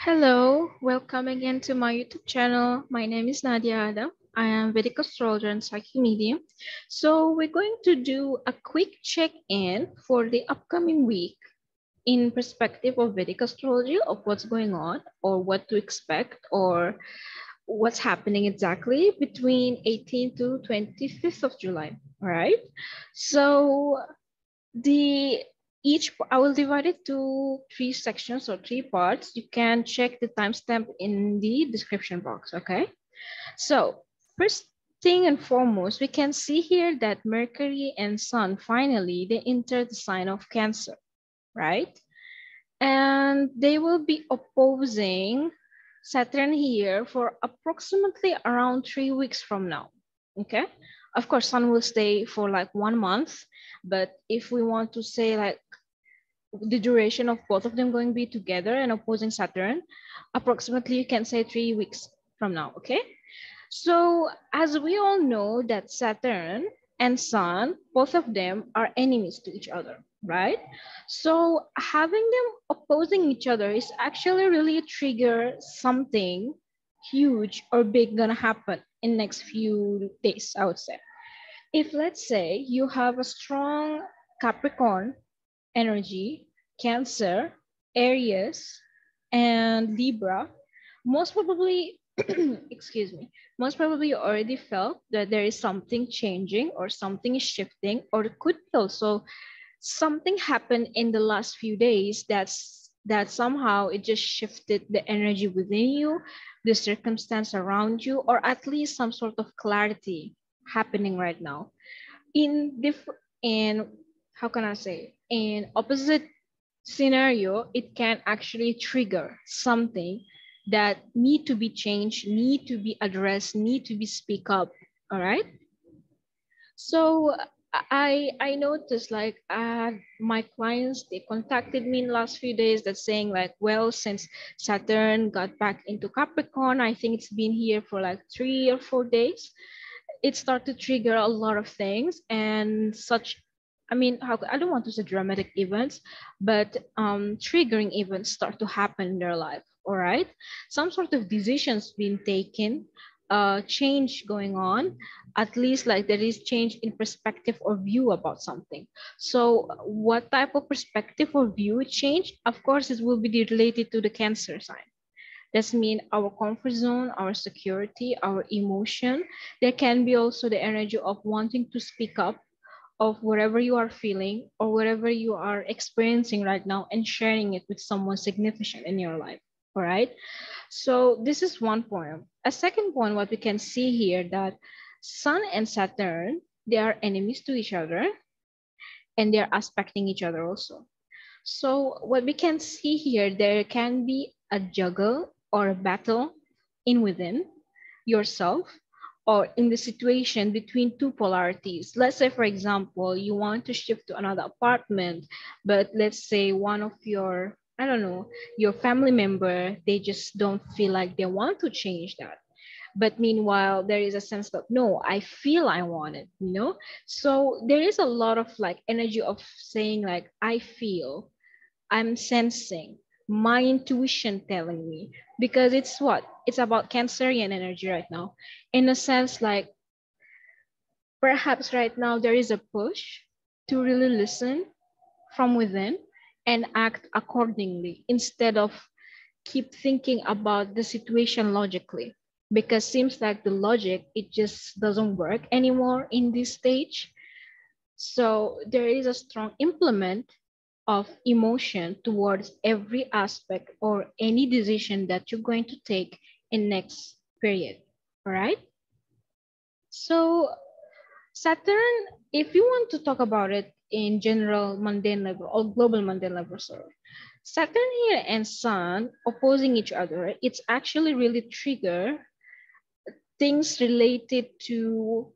Hello, welcome again to my YouTube channel. My name is Nadia. I am Vedic Astrologer and Psychic Medium. So we're going to do a quick check-in for the upcoming week in perspective of Vedic astrology of what's going on or what to expect or what's happening exactly between 18th to 25th of July. All right. So the I will divide it to three sections or three parts. You can check the timestamp in the description box. Okay. So first thing and foremost, we can see here that Mercury and Sun finally they enter the sign of Cancer, right? And they will be opposing Saturn here for approximately around 3 weeks from now. Okay. Of course, Sun will stay for like 1 month, but if we want to say like the duration of both of them going to be together and opposing Saturn, approximately you can say 3 weeks from now, okay? So as we all know that Saturn and Sun, both of them are enemies to each other, right? So having them opposing each other is actually really trigger something huge or big gonna happen in next few days, I would say. If let's say you have a strong Capricorn energy, Cancer, Aries, and Libra, most probably, excuse me, most probably you already felt that there is something changing or something is shifting, or it could be also something happened in the last few days that somehow it just shifted the energy within you, the circumstance around you, or at least some sort of clarity happening right now in how can I say, in opposite scenario, it can actually trigger something that need to be changed, need to be addressed, need to be speak up. All right. So I noticed like my clients they contacted me in the last few days that saying like, well, since Saturn got back into Capricorn, I think it's been here for like 3 or 4 days. It started to trigger a lot of things and such. I mean, I don't want to say dramatic events, but triggering events start to happen in their life. All right, some sort of decisions being taken, change going on. At least like there is change in perspective or view about something. So, what type of perspective or view change? Of course, it will be related to the Cancer sign. That's mean our comfort zone, our security, our emotion. There can be also the energy of wanting to speak up of whatever you are feeling or whatever you are experiencing right now and sharing it with someone significant in your life. All right. So this is one point. A second point, what we can see here that Sun and Saturn, they are enemies to each other and they're aspecting each other also. So what we can see here, there can be a juggle or a battle in within yourself or in the situation between two polarities. Let's say, for example, you want to shift to another apartment, but let's say one of your, I don't know, your family member, they just don't feel like they want to change that. But meanwhile, there is a sense that, no, I feel I want it, you know? So there is a lot of like energy of saying like, I feel, I'm sensing, my intuition telling me, because it's what? It's about Cancerian energy right now. In a sense, like perhaps right now there is a push to really listen from within and act accordingly instead of keep thinking about the situation logically. Because seems like the logic, it just doesn't work anymore in this stage. So there is a strong implement of emotion towards every aspect or any decision that you're going to take in next period. All right. So Saturn, if you want to talk about it in general mundane level or global mundane level, sorry, Saturn here and Sun opposing each other, it's actually really trigger things related to,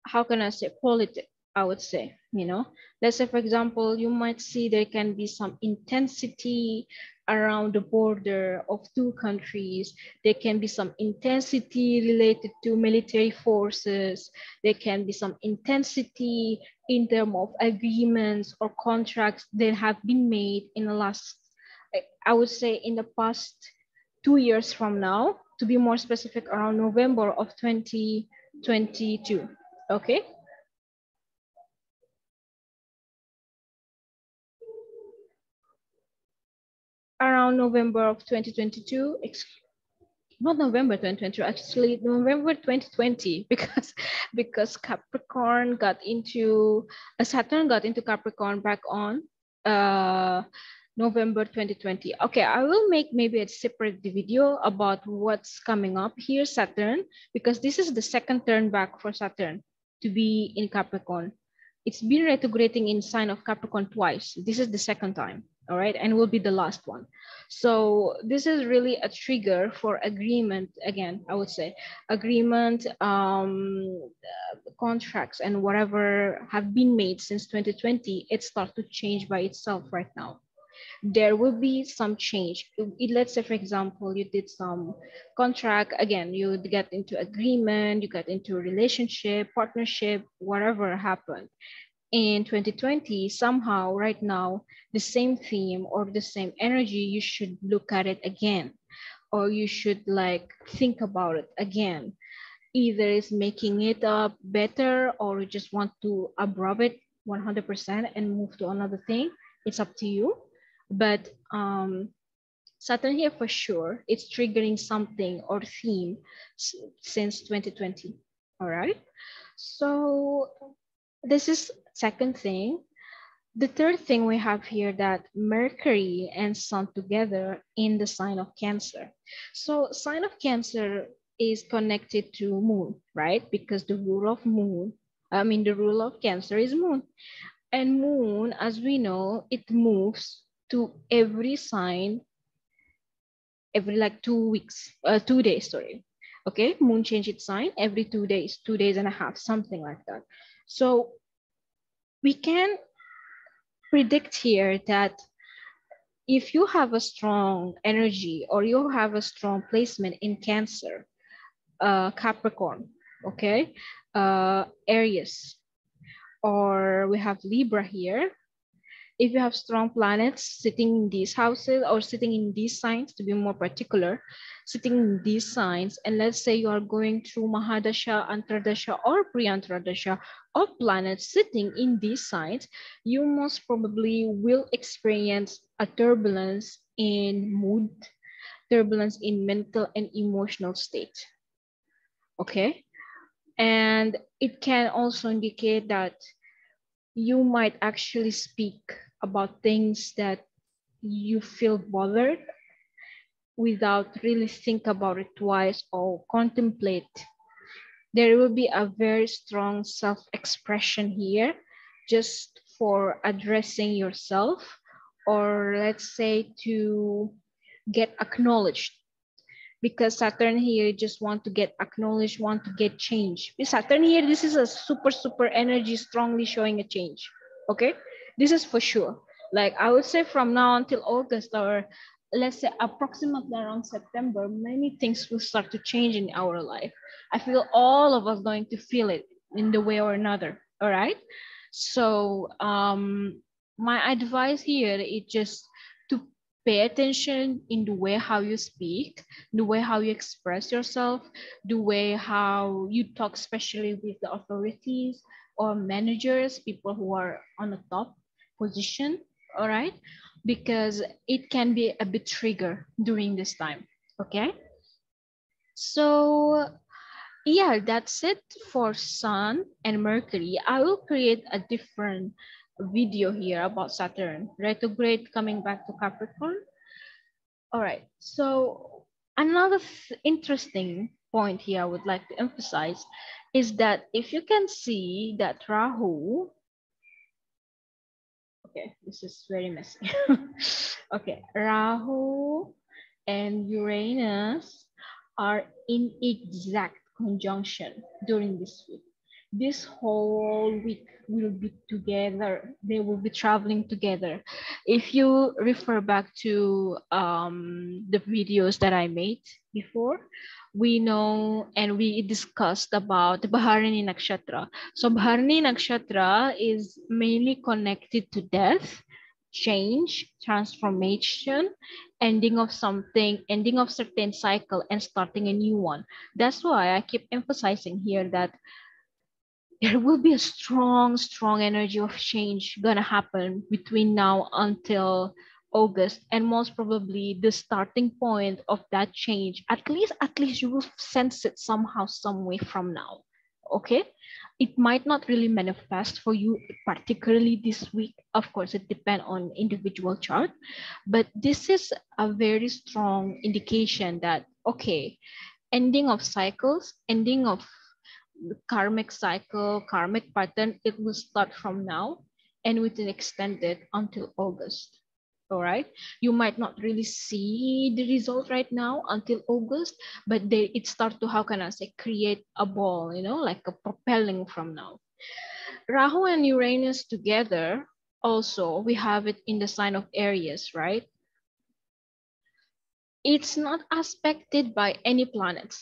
how can I say, politics, I would say, you know. Let's say, for example, you might see there can be some intensity around the border of two countries. There can be some intensity related to military forces. There can be some intensity in terms of agreements or contracts that have been made in the last, I would say, in the past 2 years from now, to be more specific, around November of 2022. Okay. Around November of 2022, not November 2022, actually November 2020, because Capricorn got into Saturn got into Capricorn back on November 2020. Okay, I will make maybe a separate video about what's coming up here, Saturn, because this is the second turn back for Saturn to be in Capricorn. It's been retrograding in sign of Capricorn twice. This is the second time, all right, and will be the last one. So this is really a trigger for agreement. Again, I would say agreement, contracts and whatever have been made since 2020, it starts to change by itself right now. There will be some change. Let's say, for example, you did some contract, again, you get into agreement, you get into a relationship, partnership, whatever happened. In 2020, somehow right now, the same theme or the same energy, you should look at it again, or you should like think about it again. Either it's making it better, or you just want to absorb it 100% and move to another thing. It's up to you. But Saturn here for sure, it's triggering something or theme since 2020. All right. So this is second thing. The third thing we have here, that Mercury and Sun together in the sign of Cancer. So sign of Cancer is connected to Moon, right? Because the rule of Moon, the rule of Cancer is Moon. And Moon, as we know, it moves to every sign every like 2 weeks, 2 days, sorry. Okay, Moon change its sign every 2 days, 2 days and a half, something like that. So we can predict here that if you have a strong energy or you have a strong placement in Cancer, Capricorn, okay, Aries, or we have Libra here. If you have strong planets sitting in these houses or sitting in these signs, to be more particular, sitting in these signs, and let's say you are going through Mahadasha, Antardasha, or Priantradasha of planets sitting in these signs, you most probably will experience a turbulence in mood, turbulence in mental and emotional state. Okay. And it can also indicate that you might actually speak about things that you feel bothered without really think about it twice or contemplate. There will be a very strong self-expression here just for addressing yourself, or let's say to get acknowledged. Because Saturn here just want to get acknowledged, want to get change. Saturn here, this is a super energy strongly showing a change. Okay, this is for sure. Like I would say from now until August, or let's say approximately around September, many things will start to change in our life. I feel all of us going to feel it in the way or another. All right. So my advice here is just to pay attention in the way how you speak, the way how you express yourself, the way how you talk, especially with the authorities or managers, people who are on the top position, all right? Because it can be a bit trigger during this time, okay? So yeah, that's it for Sun and Mercury. I will create a different video here about Saturn retrograde coming back to Capricorn. All right, so another interesting point here I would like to emphasize is that if you can see that Rahu, okay, this is very messy. Okay, Rahu and Uranus are in exact conjunction during this week. This whole week will be together. They will be traveling together. If you refer back to the videos that I made before, we know and we discussed about the Bharini Nakshatra. So Bharini Nakshatra is mainly connected to death, change, transformation, ending of something, ending of certain cycle and starting a new one. That's why I keep emphasizing here that there will be a strong energy of change gonna happen between now until August, and most probably the starting point of that change, at least you will sense it somehow, some way from now. Okay, it might not really manifest for you particularly this week. Of course, it depends on individual chart, but this is a very strong indication that okay, ending of cycles, ending of karmic cycle, karmic pattern, it will start from now and we will extend it until August. All right. You might not really see the result right now until August, but it starts to, how can I say, create a ball, like a propelling from now. Rahu and Uranus together, also, we have it in the sign of Aries, right? It's not aspected by any planets.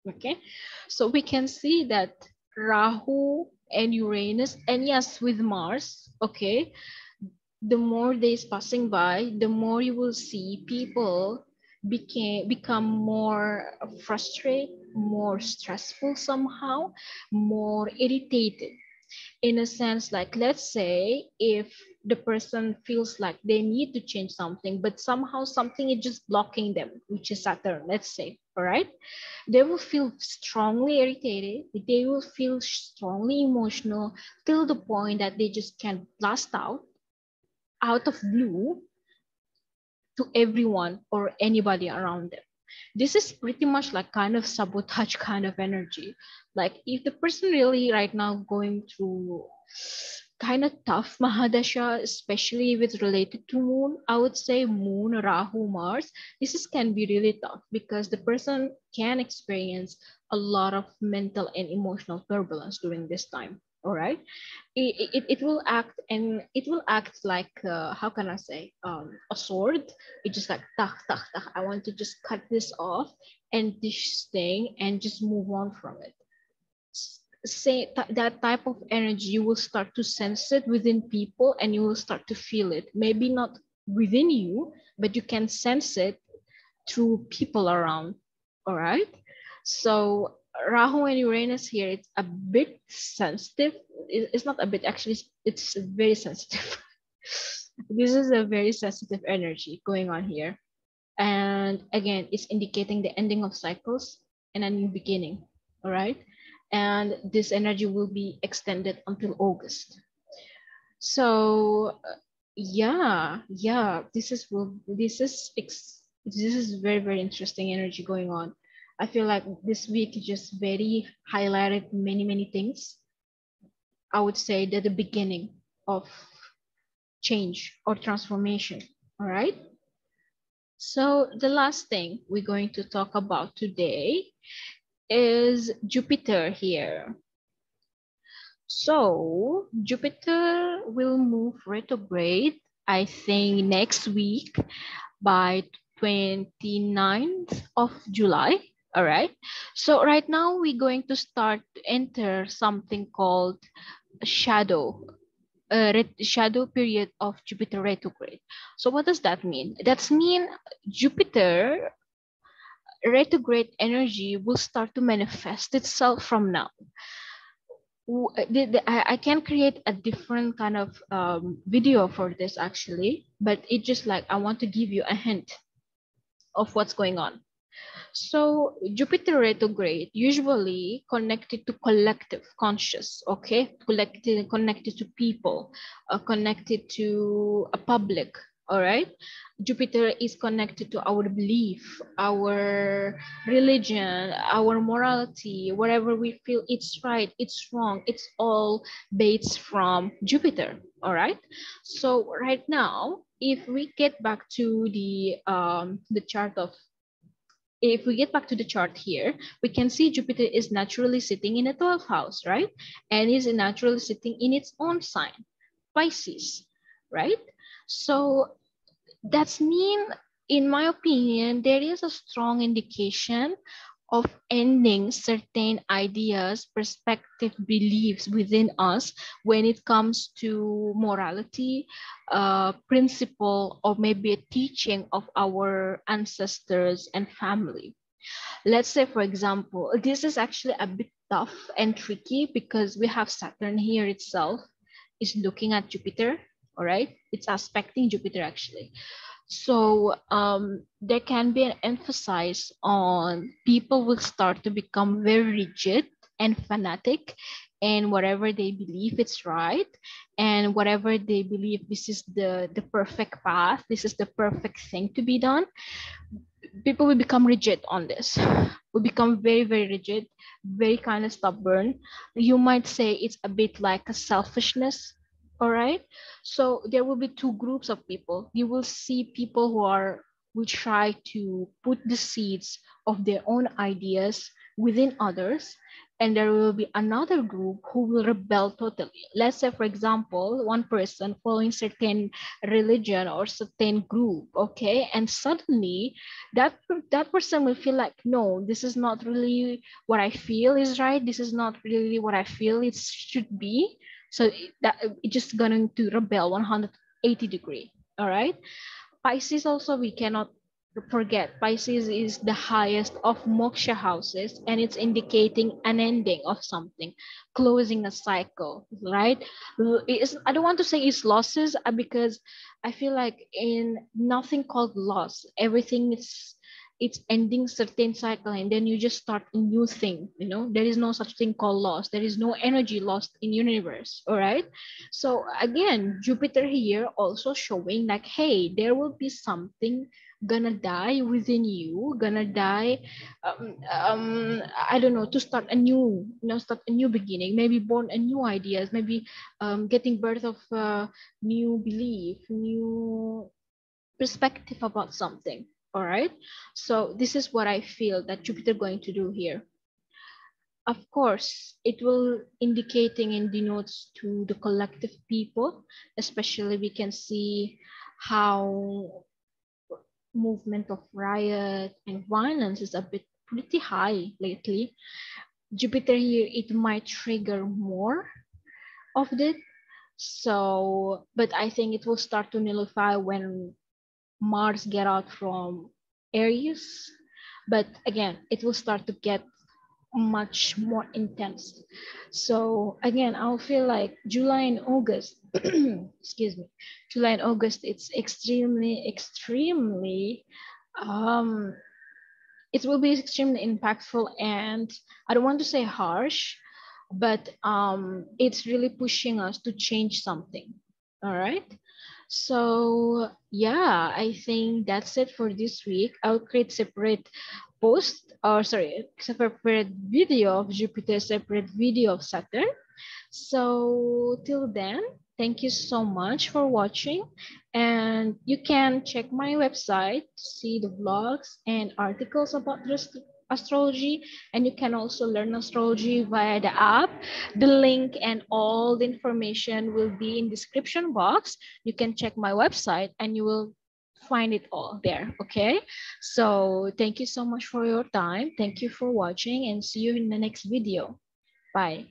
Okay, so we can see that Rahu and Uranus, and yes, with Mars, okay, the more days passing by, the more you will see people become more frustrated, more stressful somehow, more irritated. In a sense, like, let's say if the person feels like they need to change something, but somehow something is just blocking them, which is Saturn, let's say, all right, they will feel strongly irritated, they will feel strongly emotional, till the point that they just can blast out of blue to everyone or anybody around them. This is pretty much like kind of sabotage kind of energy. Like if the person really right now going through kind of tough Mahadasha, especially if it's related to moon, I would say moon, Rahu, Mars, can be really tough because the person can experience a lot of mental and emotional turbulence during this time. All right, it will act, and it will act like how can I say, a sword. It just like tak tak tak. I want to just cut this off and this thing and just move on from it. Say that type of energy, you will start to sense it within people and you will start to feel it. Maybe not within you, but you can sense it through people around. All right. So Rahu and Uranus here, it's a bit sensitive. It's not a bit, actually, it's very sensitive. This is a very sensitive energy going on here. And again, it's indicating the ending of cycles and a new beginning. All right. And this energy will be extended until August. So yeah, this is very, very interesting energy going on. I feel like this week just very highlighted many things. I would say that the beginning of change or transformation. All right. So the last thing we're going to talk about today is Jupiter here. So Jupiter will move retrograde, I think, next week by 29th of July. All right. So right now we're going to start to enter something called shadow period of Jupiter retrograde. So what does that mean? That's mean Jupiter retrograde energy will start to manifest itself from now. I can create a different kind of video for this actually, but it just like I want to give you a hint of what's going on. So Jupiter retrograde usually connected to collective conscious, okay? Connected to people, connected to a public, all right? Jupiter is connected to our belief, our religion, our morality, whatever we feel it's right, it's wrong, it's all based from Jupiter, all right? So right now, if we get back to the chart of, if we get back to the chart here, we can see Jupiter is naturally sitting in a 12th house, right? And is naturally sitting in its own sign, Pisces, right? So that's mean, in my opinion, there is a strong indication of ending certain ideas, perspective, beliefs within us when it comes to morality, principle, or maybe a teaching of our ancestors and family. Let's say, for example, this is actually a bit tough and tricky because we have Saturn here itself is looking at Jupiter, all right? It's aspecting Jupiter actually. So there can be an emphasis on people will start to become very rigid and fanatic, and whatever they believe it's right, and whatever they believe this is the perfect path, this is the perfect thing to be done, people will become rigid on this. Will become very, very rigid, very kind of stubborn. You might say it's a bit like a selfishness. All right. So there will be two groups of people. You will see people who try to put the seeds of their own ideas within others. And there will be another group who will rebel totally. Let's say, for example, one person following certain religion or certain group, okay, and suddenly that person will feel like, no, this is not really what I feel is right, this is not really what I feel it should be. So that it's just going to rebel 180-degree. All right. Pisces also, we cannot forget, Pisces is the highest of moksha houses, and it's indicating an ending of something, closing a cycle, right? I don't want to say it's losses because I feel like in nothing called loss, everything is it's ending certain cycle and then you just start a new thing. There is no such thing called loss. There is no energy lost in universe. All right. So again, Jupiter here also showing like, hey, there will be something gonna die within you, gonna die. I don't know, to start a new, start a new beginning, maybe born a new ideas, maybe getting birth of new belief, new perspective about something. All right. So this is what I feel that Jupiter going to do here. Of course, it will indicating and denotes to the collective people, especially we can see how movement of riot and violence is a bit pretty high lately. Jupiter here, it might trigger more of it. So, but I think it will start to nullify when Mars get out from Aries. But again, it will start to get much more intense. So again, I'll feel like July and August, excuse me, July and August, it's extremely, um, it will be extremely impactful, and I don't want to say harsh, but it's really pushing us to change something. All right. So yeah, I think that's it for this week. I'll create separate post, or sorry, separate video of Jupiter, separate video of Saturn. So till then, thank you so much for watching, and you can check my website to see the vlogs and articles about astrology, and you can also learn astrology via the app. The link and all the information will be in description box. You can check my website and you will find it all there. Okay, so thank you so much for your time. Thank you for watching, and see you in the next video. Bye.